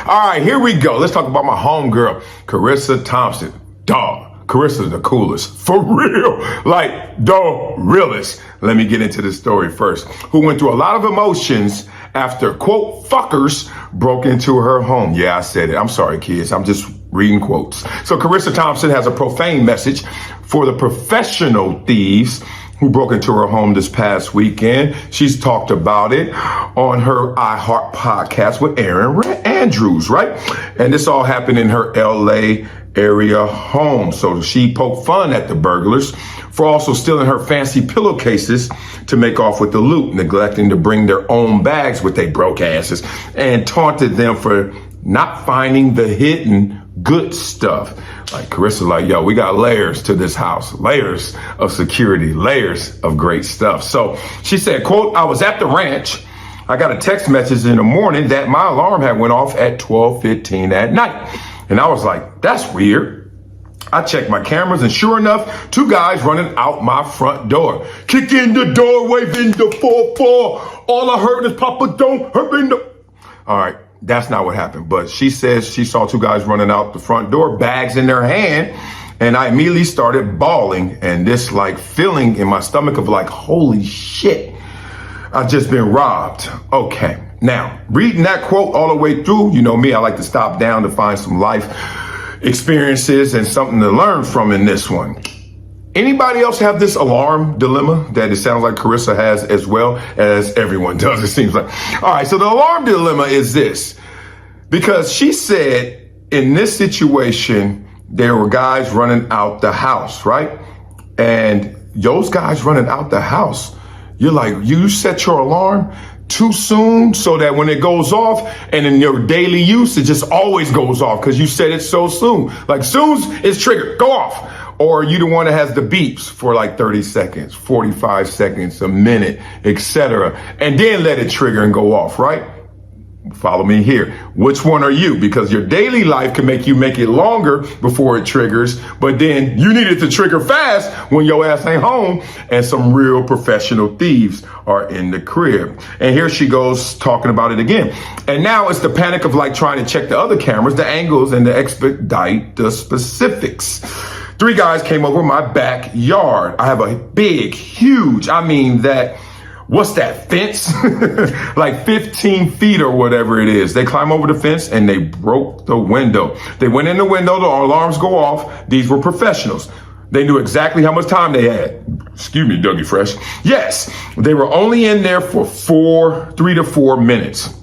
All right, here we go. Let's talk about my homegirl, Charissa Thompson. Dog. Carissa's the coolest. For real. Like, the realest. Let me get into this story first. Who went through a lot of emotions after, quote, fuckers broke into her home. Yeah, I said it. I'm sorry, kids. I'm just reading quotes. So Charissa Thompson has a profane message for the professional thieves who broke into her home this past weekend. She's talked about it on her iHeart podcast with Aaron Andrews, right? And this all happened in her LA area home. So she poked fun at the burglars for also stealing her fancy pillowcases to make off with the loot, neglecting to bring their own bags with they broke asses, and taunted them for not finding the hidden good stuff. Like Charissa, like, yo, we got layers to this house, layers of security, layers of great stuff. So she said, quote, I was at the ranch. I got a text message in the morning that my alarm had went off at 12:15 at night. And I was like, that's weird. I checked my cameras and sure enough, two guys running out my front door. Kick in the door, waving the 4-4. All I heard is Papa don't hurt me. All right. That's not what happened. But she says she saw two guys running out the front door, bags in their hand. And I immediately started bawling, and this like feeling in my stomach of like, holy shit, I've just been robbed. Okay. Now, reading that quote all the way through, you know me, I like to stop down to find some life experiences and something to learn from in this one. Anybody else have this alarm dilemma that it sounds like Charissa has, as well as everyone does, it seems like? All right, so the alarm dilemma is this. Because she said in this situation, there were guys running out the house, right? And those guys running out the house, you're like, you set your alarm too soon so that when it goes off and in your daily use, it just always goes off because you said it so soon. Like soon as it's triggered, go off. Or you the one that has the beeps for like 30 seconds, 45 seconds, a minute, etc. And then let it trigger and go off, right? Follow me here. Which one are you? Because your daily life can make it longer before it triggers, but then you need it to trigger fast when your ass ain't home and some real professional thieves are in the crib. And here she goes talking about it again. And now it's the panic of like trying to check the other cameras, the angles, and to expedite the specifics. Three guys came over my backyard. I have a big, huge, what's that, fence? Like 15 feet or whatever it is. They climb over the fence and they broke the window. They went in the window, the alarms go off. These were professionals. They knew exactly how much time they had. Excuse me, Dougie Fresh. Yes, they were only in there for 3 to 4 minutes.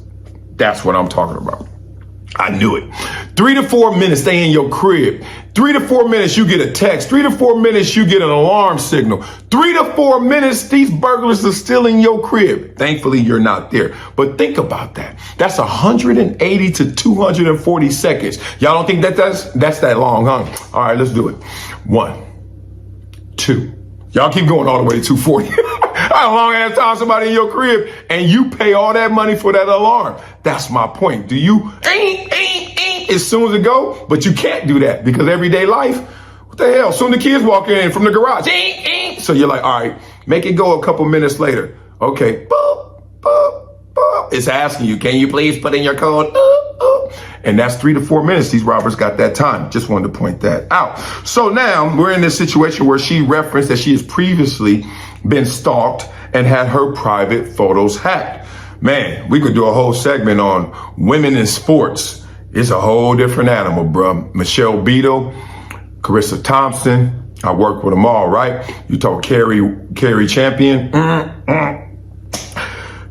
That's what I'm talking about. I knew it. 3 to 4 minutes, they in your crib. 3 to 4 minutes, you get a text. 3 to 4 minutes, you get an alarm signal. 3 to 4 minutes, these burglars are still in your crib. Thankfully, you're not there. But think about that. That's 180 to 240 seconds. Y'all don't think that's that long, huh? All right, let's do it. 1, 2. Y'all keep going all the way to 240. How long ass time somebody in your crib and you pay all that money for that alarm? That's my point. Do you as soon as it go? But you can't do that because everyday life, what the hell? Soon the kids walk in from the garage. So you're like, all right, make it go a couple minutes later. Okay. Boop, boop, boop. It's asking you, can you please put in your code? And that's 3 to 4 minutes. These robbers got that time. Just wanted to point that out. So now we're in this situation where she referenced that she has previously been stalked and had her private photos hacked. Man, we could do a whole segment on women in sports. It's a whole different animal, bro. Michelle Beadle, Charissa Thompson. I work with them all, right? You talk Carrie Champion.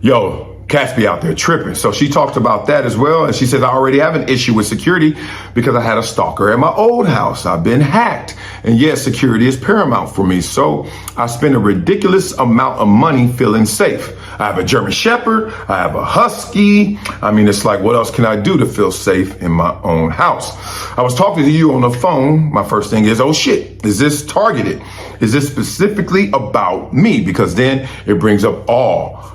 Yo, cats be out there tripping. So she talked about that as well. And she says, I already have an issue with security because I had a stalker at my old house. I've been hacked. And yes, security is paramount for me. So I spend a ridiculous amount of money feeling safe. I have a German Shepherd. I have a Husky. It's like, what else can I do to feel safe in my own house? I was talking to you on the phone. My first thing is, oh shit, is this targeted? Is this specifically about me? Because then it brings up all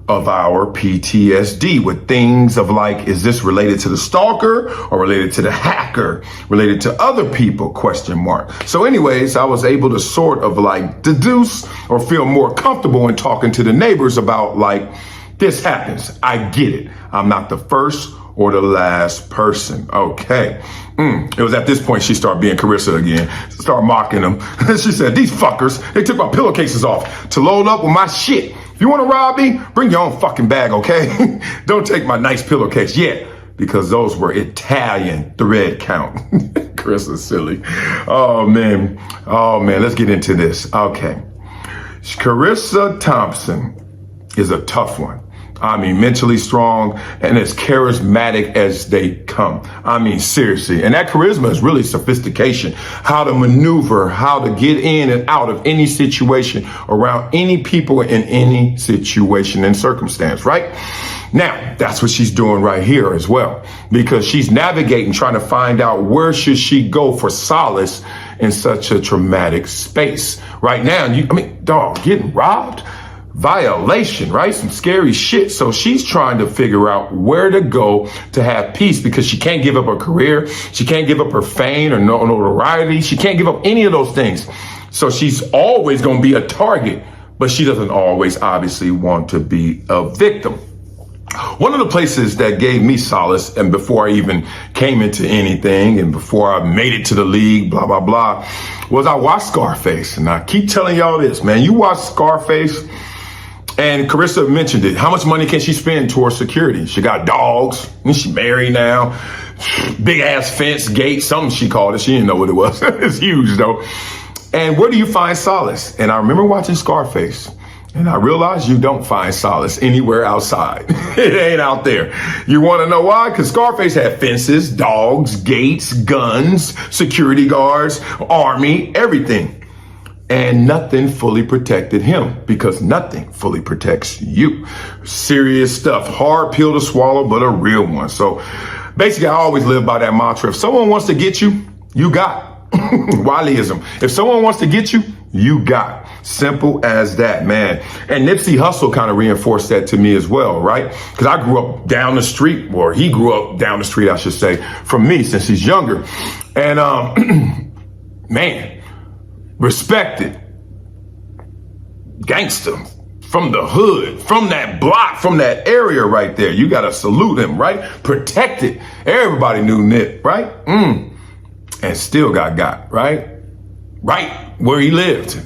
of our PTSD with things of like, is this related to the stalker or related to the hacker, related to other people, ? So anyways, I was able to sort of like deduce or feel more comfortable in talking to the neighbors about like, this happens. I get it. I'm not the first or the last person. Okay. It was at this point she started being Charissa again. Started mocking them. She said, these fuckers, they took my pillowcases off to load up with my shit. If you want to rob me, bring your own fucking bag, okay? Don't take my nice pillowcase yet, because those were Italian thread count. Charissa's silly. Oh man, let's get into this. Okay. Charissa Thompson is a tough one. I mean, mentally strong and as charismatic as they come. I mean, seriously. And that charisma is really sophistication, how to maneuver, how to get in and out of any situation around any people in any situation and circumstance, right? Now, that's what she's doing right here as well, because she's navigating, trying to find out where should she go for solace in such a traumatic space. Right now, dog, getting robbed, violation, right? Some scary shit. So she's trying to figure out where to go to have peace, because she can't give up her career. She can't give up her fame or notoriety. She can't give up any of those things. So she's always going to be a target, but she doesn't always obviously want to be a victim. One of the places that gave me solace, and before I even came into anything and before I made it to the league, blah, blah, blah, was I watched Scarface. And I keep telling y'all this, man, you watch Scarface, and Charissa mentioned it. How much money can she spend towards security? She got dogs, and she married now, big ass fence, gate, something she called it. She didn't know what it was. It's huge though. And where do you find solace? And I remember watching Scarface, and I realized you don't find solace anywhere outside. It ain't out there. You want to know why? Because Scarface had fences, dogs, gates, guns, security guards, army, everything. And nothing fully protected him, because nothing fully protects you. Serious stuff. Hard pill to swallow, but a real one. So basically, I always live by that mantra. If someone wants to get you, you got. Wileyism. If someone wants to get you, you got. Simple as that, man. And Nipsey Hussle kind of reinforced that to me as well, right? Because I grew up down the street, or he grew up down the street, I should say, from me since he's younger. And man, respected, gangster, from the hood, from that block, from that area right there. You got to salute him, right? Protected. Everybody knew Nip, right? And still got, right? Right where he lived.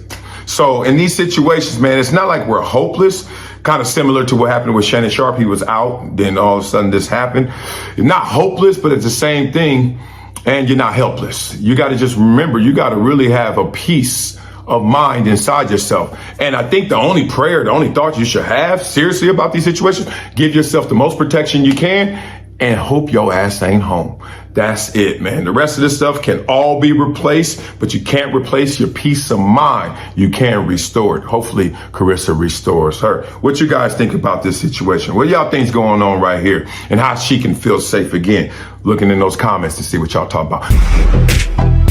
So in these situations, man, it's not like we're hopeless. Kind of similar to what happened with Shannon Sharp. He was out, then all of a sudden this happened. You're not hopeless, but it's the same thing. And you're not helpless. You got to just remember, you got to really have a peace of mind inside yourself. And I think the only prayer, the only thought you should have seriously about these situations, give yourself the most protection you can and hope your ass ain't home. That's it, man. The rest of this stuff can all be replaced, but you can't replace your peace of mind. You can restore it. Hopefully Charissa restores her. What you guys think about this situation? What y'all think's going on right here, and how she can feel safe again? Looking in those comments to see what y'all talk about.